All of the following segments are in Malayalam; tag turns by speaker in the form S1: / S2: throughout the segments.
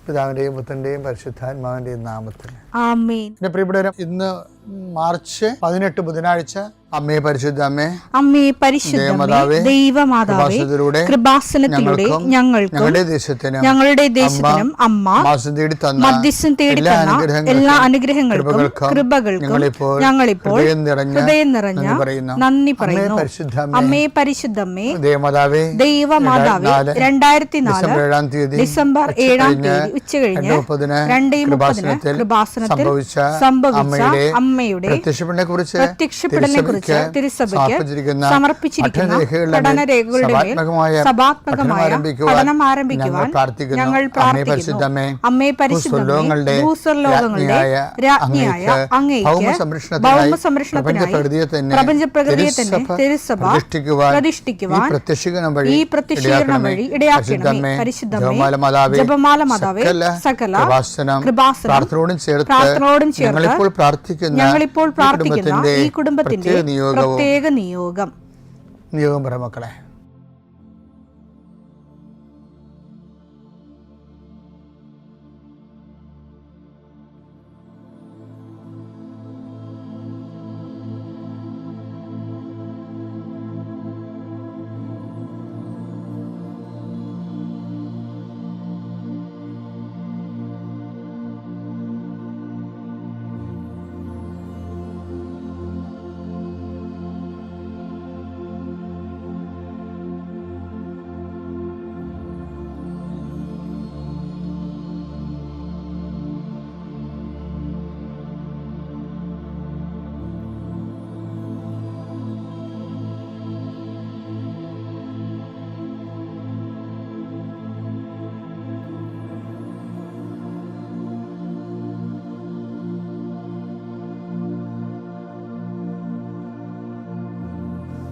S1: പിതാവിന്റെയും പുത്രന്റെയും പരിശുദ്ധാത്മാവിന്റെയും നാമത്തിൽ
S2: ആമേൻ.
S1: എന്റെ പ്രിയപ്പെട്ടവരെ, ഇന്ന് മാർച്ച് 18 ബുധനാഴ്ച. അമ്മേ പരിശുദ്ധ അമ്മേ,
S2: അമ്മേ പരിശുദ്ധമേ, ദൈവമാതാവേ, കൃപാസനത്തിലൂടെ ഞങ്ങളുടെ ദേശത്തിനും അമ്മ മധ്യസ്ഥം തേടി തന്ന എല്ലാ അനുഗ്രഹങ്ങൾക്കും കൃപകൾക്കും ഞങ്ങളിപ്പോൾ ഹൃദയം നിറഞ്ഞ നന്ദി പറയുന്നു. അമ്മേ പരിശുദ്ധമേ, ദൈവമാതാവേ, 2004 ഡിസംബർ 7 ഉച്ചകഴിഞ്ഞ് 2:30 കൃപാസനത്തിൽ സംഭവിച്ച അമ്മയുടെ പ്രത്യക്ഷപ്പെടലിനെ കുറിച്ച് തിരുസഭയ്ക്ക് സമർപ്പിച്ചിരിക്കുന്ന പഠനരേഖകളുടെ മേൽ സഭാത്മകമായ പഠനം ആരംഭിക്കുവാൻ ഞങ്ങൾ പ്രാർത്ഥിക്കുന്നു. അമ്മേ പരിശുദ്ധമേ, ഭൂസ്വർലോകങ്ങളുടെ രാജ്ഞിയായ അങ്ങേയ്ക്ക് ഭൗമസംരക്ഷണത്തിനായി പ്രപഞ്ചപ്രകൃതിയെ തന്നെ തിരുസഭ പ്രതിഷ്ഠിക്കുവാൻ ഈ പ്രത്യക്ഷീകരണം വഴി ഇടയാക്കണമേ. പരിശുദ്ധമേ, ജപമാല മാതാവേ, സകല കൃപാസനം പ്രാർത്ഥനയോടും ചേർത്ത് ഞങ്ങളിപ്പോൾ പ്രാർത്ഥിക്കുന്ന ഈ കുടുംബത്തിന്റെ പ്രത്യേക നിയോഗം
S1: പറ മക്കളെ.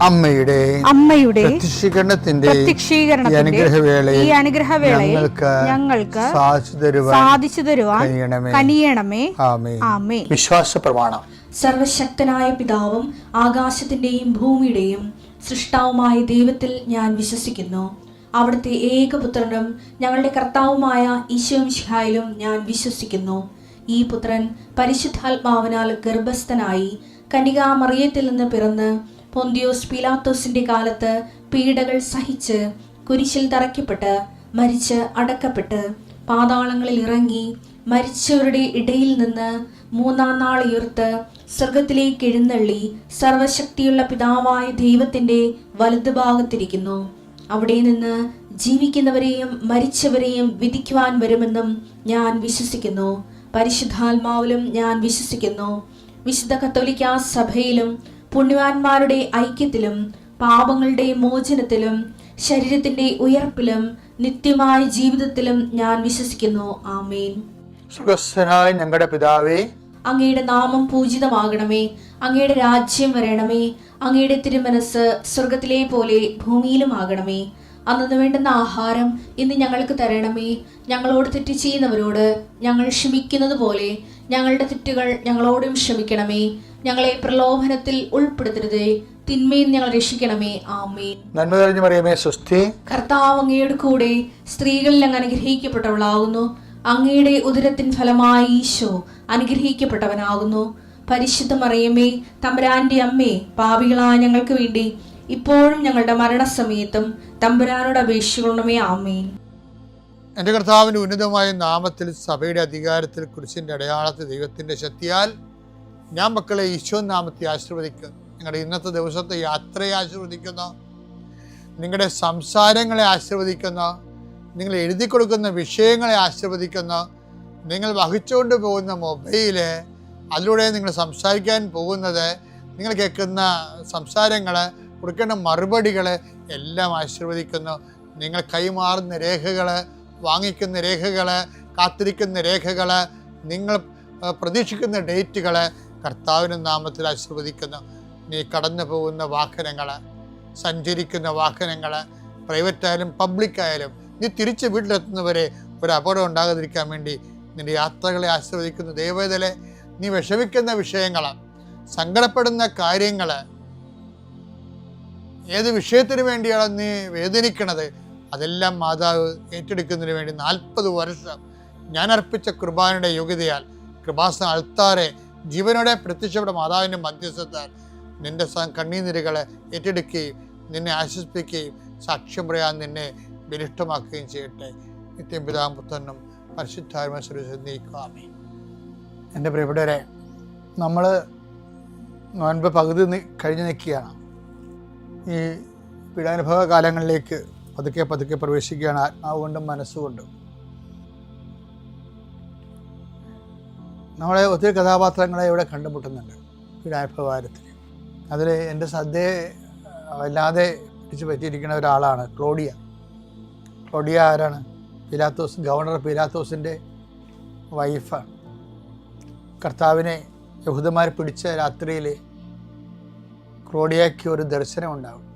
S1: അമ്മയുടെ പ്രത്യക്ഷീകരണത്തിന്റെ ഈ അനുഗ്രഹവേളയിൽ ഞങ്ങൾക്ക് സാധിച്ചു തരുവാൻ കനിയണമേ. ആമേൻ. വിശ്വാസ പ്രമാണം.
S3: സർവശക്തനായ പിതാവും ആകാശത്തിന്റെയും ഭൂമിയുടെയും സൃഷ്ടാവുമായ ദൈവത്തിൽ ഞാൻ വിശ്വസിക്കുന്നു. അവിടുത്തെ ഏകപുത്രനും ഞങ്ങളുടെ കർത്താവുമായ ഈശോമിശിഹായിലും ഞാൻ വിശ്വസിക്കുന്നു. ഈ പുത്രൻ പരിശുദ്ധാത്മാവിനാൽ ഗർഭസ്ഥനായി കന്യകാമറിയത്തിൽ നിന്ന് പിറന്ന് പൊന്തിയോസ് പീലാത്തോസിന്റെ കാലത്ത് പീഡകൾ സഹിച്ച് കുരിശിൽ തറയ്ക്കപ്പെട്ട് മരിച്ച് അടക്കപ്പെട്ട് പാതാളങ്ങളിൽ ഇറങ്ങി മരിച്ചവരുടെ ഇടയിൽ നിന്ന് 3-ാം നാൾ ഉയർത്ത് സ്വർഗത്തിലേക്ക് എഴുന്നള്ളി സർവശക്തിയുള്ള പിതാവായ ദൈവത്തിന്റെ വലതുഭാഗത്തിരിക്കുന്നു. അവിടെ നിന്ന് ജീവിക്കുന്നവരെയും മരിച്ചവരെയും വിധിക്കുവാൻ വരുമെന്നും ഞാൻ വിശ്വസിക്കുന്നു. പരിശുദ്ധാത്മാവിലും ഞാൻ വിശ്വസിക്കുന്നു. വിശുദ്ധ കത്തോലിക്കാ സഭയിലും പുണ്യവാന്മാരുടെ ഐക്യത്തിലും പാപങ്ങളുടെ മോചനത്തിലും ശരീരത്തിന്റെ ഉയർപ്പിലും നിത്യമായ ജീവിതത്തിലും ഞാൻ വിശ്വസിക്കുന്നു. ആമേൻ.
S1: സ്വർഗ്ഗസ്ഥനായ ഞങ്ങളുടെ പിതാവേ,
S3: അങ്ങയുടെ നാമം പൂജിതമാകണമേ. അങ്ങയുടെ രാജ്യം വരണമേ. അങ്ങയുടെ തിരുമനസ് സ്വർഗത്തിലെ പോലെ ഭൂമിയിലും ആകണമേ. അന്നു വേണ്ടുന്ന ആഹാരം ഇന്ന് ഞങ്ങൾക്ക് തരണമേ. ഞങ്ങളോട് തെറ്റ് ചെയ്യുന്നവരോട് ഞങ്ങൾ ക്ഷമിക്കുന്നത് പോലെ ഞങ്ങളുടെ തെറ്റുകൾ ഞങ്ങളോടും ക്ഷമിക്കണമേ. ഞങ്ങളെ പ്രലോഭനത്തിൽ ഉൾപ്പെടുത്തരുതേ, തിന്മയിൽ ഞങ്ങൾ രക്ഷിക്കണമേ. ആമേൻ.
S1: നന്മ നിറഞ്ഞ മറിയമേ, സ്വസ്തി.
S3: കർത്താവ് അങ്ങയുടെ കൂടെ സ്ത്രീകളിൽ അങ്ങ് അനുഗ്രഹിക്കപ്പെട്ടവളാകുന്നു. അങ്ങയുടെ ഉദരത്തിൻ ഫലമായി ഈശോ അനുഗ്രഹിക്കപ്പെട്ടവനാകുന്നു. പരിശുദ്ധ മറിയമേ, തമ്പുരാന്റെ അമ്മേ, പാപികളായ ഞങ്ങൾക്ക് വേണ്ടി ഇപ്പോഴും ഞങ്ങളുടെ മരണസമയത്തും തമ്പുരാനോട് അപേക്ഷിക്കണമേ. ആമേൻ.
S1: എൻ്റെ കർത്താവിൻ്റെ ഉന്നതമായ നാമത്തിൽ സഭയുടെ അധികാരത്തിൽ കുരിശിൻ്റെ അടയാളത്തിൽ ദൈവത്തിൻ്റെ ശക്തിയാൽ ഞാൻ മക്കളെ ഈശോ നാമത്തെ ആശീർവദിക്കുന്നു. നിങ്ങളുടെ ഇന്നത്തെ ദിവസത്തെ യാത്രയെ ആശീർവദിക്കുന്നു. നിങ്ങളുടെ സംസാരങ്ങളെ ആശീർവദിക്കുന്നു. നിങ്ങൾ എഴുതി കൊടുക്കുന്ന വിഷയങ്ങളെ ആശീർവദിക്കുന്നു. നിങ്ങൾ വഹിച്ചുകൊണ്ട് പോകുന്ന മൊബൈല്, അതിലൂടെ നിങ്ങൾ സംസാരിക്കാൻ പോകുന്നത്, നിങ്ങൾ കേൾക്കുന്ന സംസാരങ്ങൾ, കൊടുക്കേണ്ട മറുപടികൾ എല്ലാം ആശീർവദിക്കുന്നു. നിങ്ങൾ കൈമാറുന്ന രേഖകൾ, വാങ്ങിക്കുന്ന രേഖകൾ, കാത്തിരിക്കുന്ന രേഖകൾ, നിങ്ങൾ പ്രതീക്ഷിക്കുന്ന ഡേറ്റുകൾ കർത്താവിൻ്റെ നാമത്തിൽ ആശീർവദിക്കുന്നു. നീ കടന്നു പോകുന്ന വാഹനങ്ങൾ, സഞ്ചരിക്കുന്ന വാഹനങ്ങൾ, പ്രൈവറ്റായാലും പബ്ലിക്കായാലും, നീ തിരിച്ച് വീട്ടിലെത്തുന്നവരെ ഒരു അപകടം ഉണ്ടാകാതിരിക്കാൻ വേണ്ടി നിൻ്റെ യാത്രകളെ ആശീർവദിക്കുന്നു. ദൈവവേദലെ, നീ വിഷമിക്കുന്ന വിഷയങ്ങൾ, സങ്കടപ്പെടുന്ന കാര്യങ്ങൾ, ഏത് വിഷയത്തിന് വേണ്ടിയാണ് നീ വേദനിക്കണത്, അതെല്ലാം മാതാവ് ഏറ്റെടുക്കുന്നതിന് വേണ്ടി 40 വർഷം ഞാൻ അർപ്പിച്ച കുർബാനയുടെ യോഗ്യതയാൽ കൃപാസന അൾത്താരെ ജീവനോടെ പ്രത്യക്ഷപ്പെട്ട മാതാവിൻ്റെ മധ്യസ്ഥത്താൽ നിന്റെ കണ്ണീനിരുകളെ ഏറ്റെടുക്കുകയും നിന്നെ ആശ്വസിപ്പിക്കുകയും സാക്ഷ്യം പറയാൻ നിന്നെ ബലിഷ്ഠമാക്കുകയും ചെയ്യട്ടെ. നിത്യം പിതാവും പുത്രനും പരിശുദ്ധാത്മാവിനെ. എൻ്റെ പ്രിയപ്പെട്ടവരെ, നമ്മൾ നോൻപ് പകുതി കഴിഞ്ഞ് നിൽക്കുകയാണ്. ഈ പീഡാനുഭവ കാലങ്ങളിലേക്ക് പതുക്കെ പതുക്കെ പ്രവേശിക്കുകയാണ്, ആത്മാവ് കൊണ്ടും മനസ്സുകൊണ്ടും. നമ്മളെ ഒത്തിരി കഥാപാത്രങ്ങളെ ഇവിടെ കണ്ടുമുട്ടുന്നുണ്ട് പീഡാനുഭവകാലത്തിൽ. അതിൽ എൻ്റെ ശ്രദ്ധയെ വല്ലാതെ പിടിച്ചു പറ്റിയിരിക്കുന്ന ഒരാളാണ് ക്ലോഡിയ. ക്ലോഡിയ ആരാണ്? ഗവർണർ പീലാത്തോസിൻ്റെ വൈഫാണ്. കർത്താവിനെ യഹൂദന്മാർ പിടിച്ച രാത്രിയിൽ ക്ലോഡിയയ്ക്ക് ഒരു ദർശനം ഉണ്ടാവും.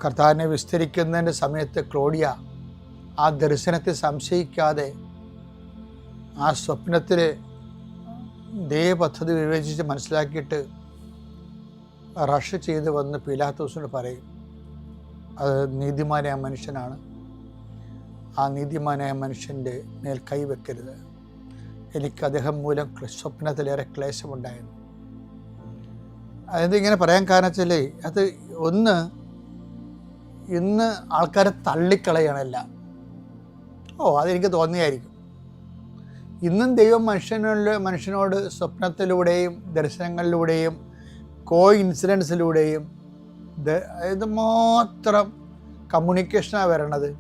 S1: കർത്താവിനെ വിസ്തരിക്കുന്നതിൻ്റെ സമയത്ത് ക്ലോഡിയ ആ ദർശനത്തെ സംശയിക്കാതെ ആ സ്വപ്നത്തിൽ ദൈവപദ്ധതി വിവേചിച്ച് മനസ്സിലാക്കിയിട്ട് റഷ് ചെയ്ത് വന്ന് പീലാത്തോസിനോട് പറയും, അത് നീതിമാനായ മനുഷ്യനാണ്, ആ നീതിമാനായ മനുഷ്യൻ്റെ മേൽ കൈവെക്കരുത്, എനിക്ക് അദ്ദേഹം മൂലം സ്വപ്നത്തിലേറെ ക്ലേശമുണ്ടായിരുന്നു. അതായത് ഇങ്ങനെ പറയാൻ കാരണം വെച്ചാൽ അത് ഒന്ന്, ഇന്ന് ആൾക്കാരെ തള്ളിക്കളയണമല്ല. അതെനിക്ക് തോന്നിയായിരിക്കും. ഇന്നും ദൈവം മനുഷ്യനോട് സ്വപ്നത്തിലൂടെയും ദർശനങ്ങളിലൂടെയും ഇൻസിഡൻസിലൂടെയും ഇത് മാത്രം കമ്മ്യൂണിക്കേഷനാണ് വരണത്.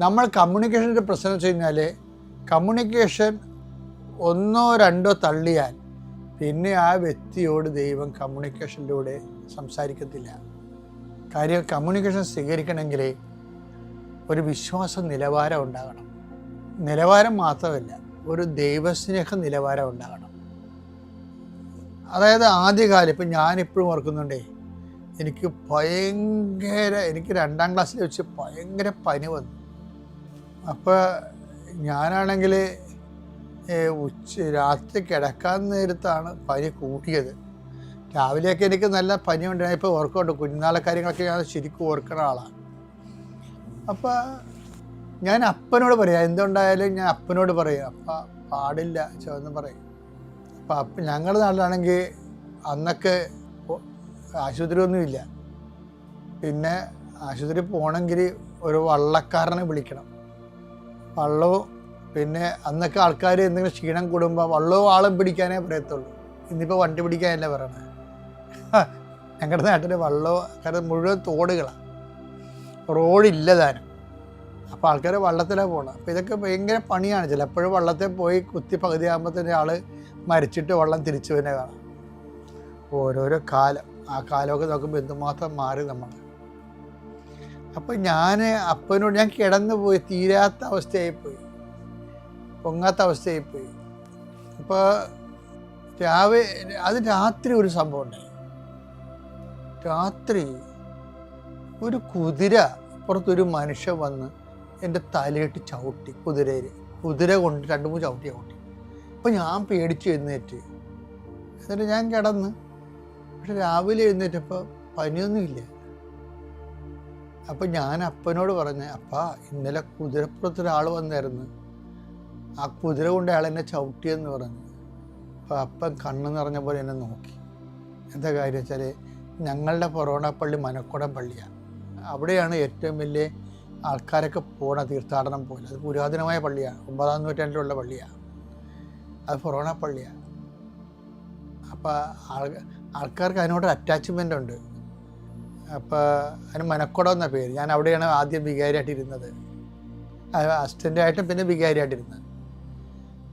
S1: നമ്മൾ കമ്മ്യൂണിക്കേഷൻ്റെ പ്രശ്നം വെച്ച് കഴിഞ്ഞാൽ കമ്മ്യൂണിക്കേഷൻ ഒന്നോ രണ്ടോ തള്ളിയാൽ പിന്നെ ആ വ്യക്തിയോട് ദൈവം കമ്മ്യൂണിക്കേഷനിലൂടെ സംസാരിക്കത്തില്ല. കാര്യം കമ്മ്യൂണിക്കേഷൻ സ്വീകരിക്കണമെങ്കിൽ ഒരു വിശ്വാസ നിലവാരം ഉണ്ടാകണം. നിലവാരം മാത്രമല്ല, ഒരു ദൈവസ്നേഹ നിലവാരം ഉണ്ടാകണം. അതായത് ആദ്യകാലം ഇപ്പം ഞാനിപ്പോഴും ഓർക്കുന്നുണ്ടേ, എനിക്ക് 2ാം ക്ലാസ്സിൽ വെച്ച് ഭയങ്കര പനി വന്നു. അപ്പോൾ ഞാനാണെങ്കിൽ രാത്രി കിടക്കാൻ നേരത്താണ് പനി കൂട്ടിയത്. രാവിലെയൊക്കെ എനിക്ക് നല്ല പനി ഉണ്ടായി. ഇപ്പോൾ ഓർക്കുന്നുണ്ട്, കുഞ്ഞുനാളെ കാര്യങ്ങളൊക്കെ ഞാൻ ശരിക്കും ഓർക്കുന്ന ആളാണ്. അപ്പോൾ ഞാൻ അപ്പനോട് പറയാം, എന്തുണ്ടായാലും ഞാൻ അപ്പനോട് പറയും, അപ്പം പാടില്ല ചെന്ന് പറയും. അപ്പം ഞങ്ങളുടെ നാട്ടിലാണെങ്കിൽ അന്നൊക്കെ ആശുപത്രിയൊന്നുമില്ല. പിന്നെ ആശുപത്രി പോകണമെങ്കിൽ ഒരു വള്ളക്കാരനെ വിളിക്കണം. വള്ളവും പിന്നെ അന്നൊക്കെ ആൾക്കാർ എന്തെങ്കിലും ക്ഷീണം കൂടുമ്പോൾ വള്ളവും ആളും പിടിക്കാനേ പറയത്തുള്ളൂ. ഇന്നിപ്പോൾ വണ്ടി പിടിക്കാനല്ല പറയണത്. ഞങ്ങളുടെ നാട്ടിൽ വള്ളവും, കാരണം മുഴുവൻ തോടുകളാണ്, റോഡില്ല താനും. അപ്പോൾ ആൾക്കാർ വള്ളത്തിലാണ് പോകണം. അപ്പോൾ ഇതൊക്കെ ഭയങ്കര പണിയാണ്. ചിലപ്പോഴും വള്ളത്തിൽ പോയി കുത്തി പകുതിയാകുമ്പോൾ തന്നെ ആൾ മരിച്ചിട്ട് വെള്ളം തിരിച്ചു തന്നെ കാണാം. ഓരോരോ കാലം, ആ കാലമൊക്കെ നോക്കുമ്പോൾ എന്തുമാത്രം മാറി നമ്മൾ. അപ്പം ഞാൻ അപ്പനോട് ഞാൻ കിടന്നു പോയി, തീരാത്ത അവസ്ഥയായിപ്പോയി, പൊങ്ങാത്ത അവസ്ഥയായിപ്പോയി. അപ്പോൾ രാത്രി ഒരു സംഭവം ഉണ്ടായി. രാത്രി ഒരു പുറത്തൊരു മനുഷ്യൻ വന്ന് എൻ്റെ തലയിട്ട് ചവിട്ടി. കുതിര കൊണ്ട് 2-3 ചവിട്ടി. അപ്പോൾ ഞാൻ പേടിച്ച് എഴുന്നേറ്റ്. എന്നിട്ട് ഞാൻ കിടന്ന്. പക്ഷെ രാവിലെ എഴുന്നേറ്റപ്പോൾ പനിയൊന്നുമില്ല. അപ്പം ഞാൻ അപ്പനോട് പറഞ്ഞ്, അപ്പാ ഇന്നലെ കുതിരപ്പുറത്തൊരാൾ വന്നായിരുന്നു, ആ കുതിര കൊണ്ട് അയാൾ എന്നെ ചവിട്ടിയെന്ന് പറഞ്ഞു. അപ്പോൾ അപ്പൻ കണ്ണ് നിറഞ്ഞ പോലെ എന്നെ നോക്കി. എന്താ കാര്യം വെച്ചാൽ ഞങ്ങളുടെ ഫൊറോണ പള്ളി മനക്കുടം പള്ളിയാണ്. അവിടെയാണ് ഏറ്റവും വലിയ ആൾക്കാരൊക്കെ പോണ തീർത്ഥാടനം പോലെ. അത് പുരാതനമായ പള്ളിയാണ്, 9ാം നൂറ്റാണ്ടിലുള്ള പള്ളിയാണ്. അത് ഫൊറോണ പള്ളിയാണ്. അപ്പോൾ ആൾക്കാർക്ക് അതിനോടൊരു അറ്റാച്ച്മെൻ്റ് ഉണ്ട്. അപ്പോൾ അതിന് മനക്കുടം എന്ന പേര്. ഞാൻ അവിടെയാണ് ആദ്യം വികാരിയായിട്ടിരുന്നത്, അസിസ്റ്റൻ്റായിട്ടും പിന്നെ വികാരിയായിട്ടിരുന്നത്.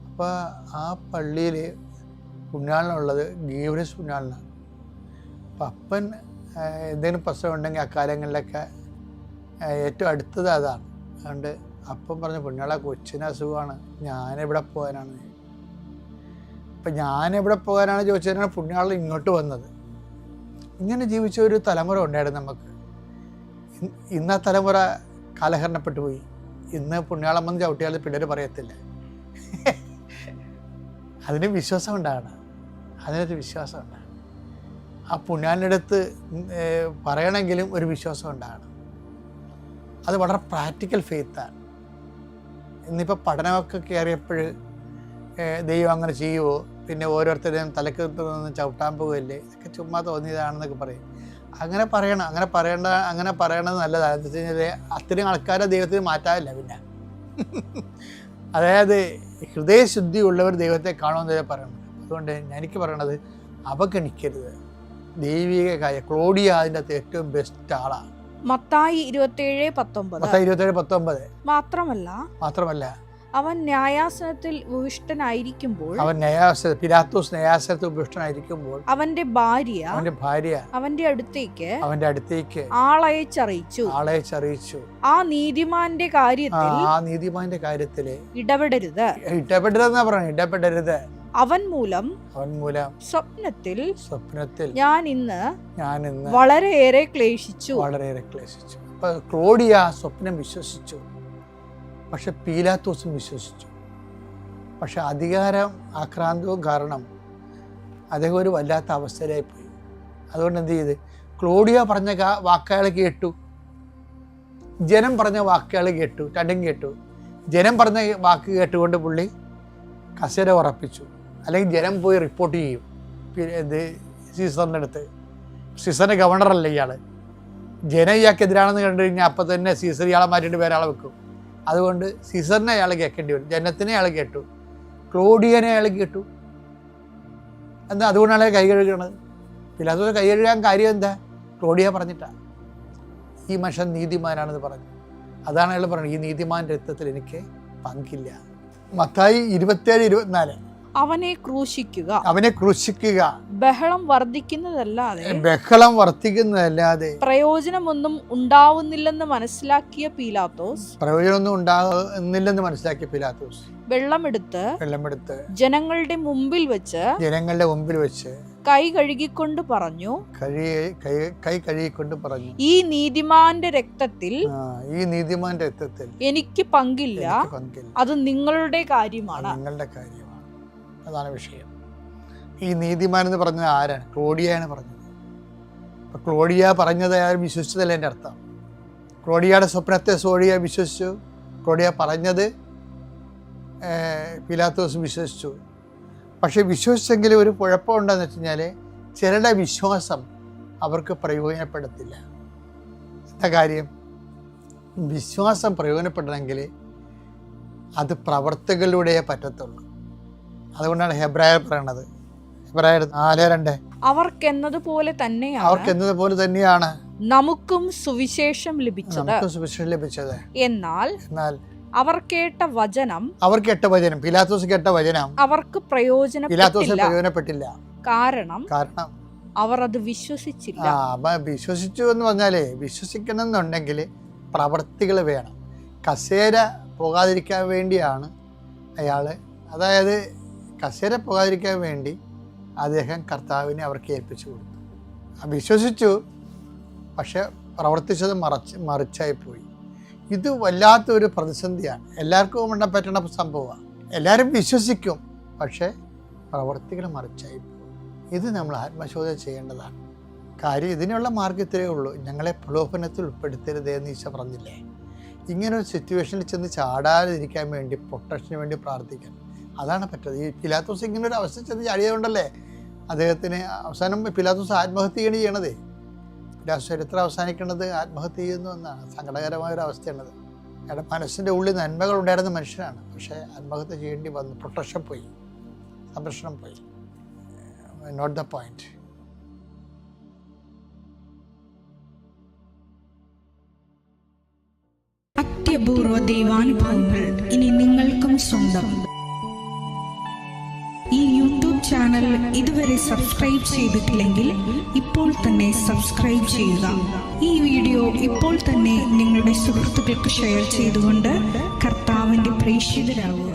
S1: അപ്പോൾ ആ പള്ളിയിൽ പുണ്യാളനുള്ളത് ഗീവറിസ് പുണ്യാളനാണ്. അപ്പം അപ്പൻ എന്തെങ്കിലും പ്രശ്നം ഉണ്ടെങ്കിൽ അക്കാലങ്ങളിലൊക്കെ ഏറ്റവും അടുത്തത് അതാണ്. അതുകൊണ്ട് അപ്പം പറഞ്ഞു, പുണ്യാള കൊച്ചിന് അസുഖമാണ്, ഞാനെവിടെ പോകാനാണ്. അപ്പം ഞാനെവിടെ പോകാനാണ് ചോദിച്ചതിനാണ് പുണ്യാളൻ ഇങ്ങോട്ട് വന്നത്. ഇങ്ങനെ ജീവിച്ച ഒരു തലമുറ ഉണ്ടായിരുന്നു നമുക്ക്. ഇന്ന് ആ തലമുറ കാലഹരണപ്പെട്ടു പോയി. ഇന്ന് പുണ്യാളം വന്ന് ചവിട്ടിയാൽ പിള്ളേർ പറയത്തില്ല. അതിന് വിശ്വാസം ഉണ്ടാകണം, അതിനൊരു വിശ്വാസം ഉണ്ടാകണം. ആ പുണ്യാളിനടുത്ത് പറയണമെങ്കിലും ഒരു വിശ്വാസം ഉണ്ടാകണം. അത് വളരെ പ്രാക്ടിക്കൽ ഫെയ്ത്താണ്. ഇന്നിപ്പോൾ പഠനമൊക്കെ കയറിയപ്പോൾ ദൈവം അങ്ങനെ ചെയ്യുമോ, പിന്നെ ഓരോരുത്തരെയും തലക്ക് നിന്ന് ചവിട്ടാൻ പോവുകയല്ലേ, ഇതൊക്കെ ചുമ്മാ തോന്നിയതാണെന്നൊക്കെ പറയും. അങ്ങനെ പറയണത് നല്ലതാണ്. എന്താ വെച്ച് കഴിഞ്ഞാൽ അത്രയും ആൾക്കാരെ ദൈവത്തിന് മാറ്റാറില്ല. പിന്നെ അതായത് ഹൃദയശുദ്ധി ഉള്ളവർ ദൈവത്തെ കാണുമെന്നേ പറയണം. അതുകൊണ്ട് എനിക്ക് പറയണത് അവഗണിക്കരുത് ദൈവിക കാര്യം. ക്ലോഡിയ അതിൻ്റെ അകത്ത് ഏറ്റവും ബെസ്റ്റ് ആളാണ്.
S2: മത്തായി 27:19
S1: മാത്രമല്ല
S2: അവൻ ന്യായാസനത്തിൽ ഉപവിഷ്ടനായിരിക്കുമ്പോൾ
S1: പിലാത്തോസ് ന്യായാസനത്തിൽ ഉപവിഷ്ടനായിരിക്കുമ്പോൾ അവന്റെ ഭാര്യ അവന്റെ അടുത്തേക്ക് ആളയച്ചറിയിച്ചു
S2: ആ നീതിമാന്റെ കാര്യത്തിൽ
S1: ഇടപെടരുതെന്നാ പറയുന്നത്. ഇടപെടരുത്.
S2: അവൻ മൂലം സ്വപ്നത്തിൽ ഞാൻ ഇന്ന് വളരെയേറെ ക്ലേശിച്ചു.
S1: അപ്പൊ ക്ലോഡിയ സ്വപ്നം വിശ്വസിച്ചു, പക്ഷെ പീലാത്തോസും വിശ്വസിച്ചു. പക്ഷെ അധികാരം ആക്രാന്തവും കാരണം അദ്ദേഹം ഒരു വല്ലാത്ത അവസ്ഥയിലായിപ്പോയി. അതുകൊണ്ട് എന്ത് ചെയ്ത്, ക്ലോഡിയ പറഞ്ഞ വാക്കുകൾ കേട്ടു, ജനം പറഞ്ഞ വാക്കുകൾ കേട്ടു, രണ്ടും കേട്ടു. ജനം പറഞ്ഞ വാക്ക് കേട്ടുകൊണ്ട് പുള്ളി കസേര ഉറപ്പിച്ചു. അല്ലെങ്കിൽ ജനം പോയി റിപ്പോർട്ട് ചെയ്യും സീസറിൻ്റെ അടുത്ത്. സീസറിൻ്റെ ഗവർണറല്ല ഇയാൾ. ജനം ഇയാൾക്കെതിരാണെന്ന് കണ്ടു കഴിഞ്ഞാൽ അപ്പം തന്നെ സീസർ ഇയാളെ മാറ്റിയിട്ട് വേറെ ആളെ വെക്കും. അതുകൊണ്ട് സീസറിനെ അയാൾ കേൾക്കേണ്ടി വരും. ജനത്തിനെ അയാൾ കേട്ടു, ക്ലോഡിയനെ അയാൾ കേട്ടു. എന്താ അതുകൊണ്ടാണ് അയാൾ കൈ കഴുകണത്. പിലാത്തോസ് കൈ കഴുകാൻ കാര്യം എന്താ? ക്ലോഡിയ പറഞ്ഞിട്ടാണ്. ഈ മനുഷ്യൻ നീതിമാനാണെന്ന് പറഞ്ഞു. അതാണ് അയാൾ പറയുന്നത്, ഈ നീതിമാൻ്റെ രക്തത്തിൽ എനിക്ക് പങ്കില്ല. മത്തായി 27:24
S2: അവനെ ക്രൂശിക്കുക ബഹളം വർദ്ധിക്കുന്നതല്ലാതെ പ്രയോജനമൊന്നും ഉണ്ടാവുന്നില്ലെന്ന് മനസ്സിലാക്കിയ പീലാത്തോസ് വെള്ളമെടുത്ത് ജനങ്ങളുടെ മുമ്പിൽ വെച്ച് കൈ കഴുകിക്കൊണ്ട് പറഞ്ഞു, ഈ നീതിമാന്റെ രക്തത്തിൽ എനിക്ക് പങ്കില്ല, അത് നിങ്ങളുടെ കാര്യമാണ്.
S1: അതാണ് വിഷയം. ഈ നീതിമാൻ എന്ന് പറഞ്ഞത് ആരാണ്? ക്ലോഡിയാണ് പറഞ്ഞത്. അപ്പം ക്ലോഡിയ പറഞ്ഞത് ആരും വിശ്വസിച്ചതല്ല എൻ്റെ അർത്ഥം. ക്ലോഡിയയുടെ സ്വപ്നത്തെ ക്ലോഡിയ വിശ്വസിച്ചു. ക്ലോഡിയ പറഞ്ഞത് പീലാത്തോസ് വിശ്വസിച്ചു. പക്ഷെ വിശ്വസിച്ചെങ്കിലും ഒരു കുഴപ്പമുണ്ടെന്ന് വെച്ച് കഴിഞ്ഞാൽ ചിലരുടെ വിശ്വാസം അവർക്ക് പ്രയോജനപ്പെടത്തില്ല. എന്താ കാര്യം? വിശ്വാസം പ്രയോജനപ്പെടണമെങ്കിൽ അത് പ്രവർത്തികളിലൂടെ പറ്റത്തുള്ളൂ. അതുകൊണ്ടാണ് ഹെബ്രായർ പറയണത്, ഹെബ്രായർ 4:2
S2: അവർക്കെന്നതുപോലെ
S1: തന്നെയാണ്
S2: നമുക്കും സുവിശേഷം ലഭിച്ചത്. എന്നാൽ അവർ കേട്ട വചനം
S1: പീലാത്തോസ് കേട്ട വചനം അവർക്ക് പ്രയോജനപ്പെട്ടില്ല. കാരണം
S2: അവർ അത് വിശ്വസിച്ചില്ല.
S1: വിശ്വസിച്ചു എന്ന് പറഞ്ഞാലേ, വിശ്വസിക്കണം എന്നുണ്ടെങ്കിൽ പ്രവർത്തികൾ വേണം. കസേര പോകാതിരിക്കാൻ വേണ്ടിയാണ് അയാള്, അതായത് കസേര പോകാതിരിക്കാൻ വേണ്ടി അദ്ദേഹം കർത്താവിനെ അവർക്ക് ഏൽപ്പിച്ചു കൊടുത്തു. വിശ്വസിച്ചു, പക്ഷെ പ്രവർത്തിച്ചത് മറിച്ചായിപ്പോയി. ഇത് വല്ലാത്തൊരു പ്രതിസന്ധിയാണ്. എല്ലാവർക്കും ഉണ്ടാൻ പറ്റുന്ന സംഭവമാണ്. എല്ലാവരും വിശ്വസിക്കും, പക്ഷേ പ്രവർത്തികൾ മറിച്ചായിപ്പോയി. ഇത് നമ്മൾ ആത്മശോധന ചെയ്യേണ്ടതാണ്. കാര്യം ഇതിനുള്ള മാർഗ്ഗത്തിലേ ഉള്ളൂ. ഞങ്ങളെ പ്രലോഭനത്തിൽ ഉൾപ്പെടുത്തരുതേ എന്ന് ഈശോ പറഞ്ഞില്ലേ? ഇങ്ങനൊരു സിറ്റുവേഷനിൽ ചെന്ന് ചാടാതിരിക്കാൻ വേണ്ടി, പ്രൊട്ടക്ഷന് വേണ്ടി പ്രാർത്ഥിക്കണം. അതാണ് പറ്റുന്നത്. ഈ പിലാത്തോസ് ഇങ്ങനൊരു അവസ്ഥ ചെന്ന് ചാടിയതുകൊണ്ടല്ലേ അദ്ദേഹത്തിന് അവസാനം പിലാത്തോസ് ആത്മഹത്യ ചെയ്യണതേ. പിലാത്തോസ് ചരിത്രം അവസാനിക്കേണ്ടത് ആത്മഹത്യ ചെയ്യുന്നു എന്നാണ്. സങ്കടകരമായൊരു അവസ്ഥയാണത്. അയാളുടെ മനസ്സിൻ്റെ ഉള്ളിൽ നന്മകൾ ഉണ്ടായിരുന്ന മനുഷ്യനാണ്, പക്ഷേ ആത്മഹത്യ ചെയ്യേണ്ടി വന്നു. പ്രൊട്ടക്ഷൻ പോയി, സംരക്ഷണം പോയി. Not the point.
S2: അത്യപൂർവ ദൈവാനുഭവങ്ങൾ ഇനി നിങ്ങൾക്കും സ്വന്തം. ഈ യൂട്യൂബ് ചാനൽ ഇതുവരെ സബ്സ്ക്രൈബ് ചെയ്തിട്ടില്ലെങ്കിൽ ഇപ്പോൾ തന്നെ സബ്സ്ക്രൈബ് ചെയ്യുക. ഈ വീഡിയോ ഇപ്പോൾ തന്നെ നിങ്ങളുടെ സുഹൃത്തുക്കൾക്ക് ഷെയർ ചെയ്തുകൊണ്ട് കർത്താവിൻ്റെ പ്രേക്ഷിതരാകുക.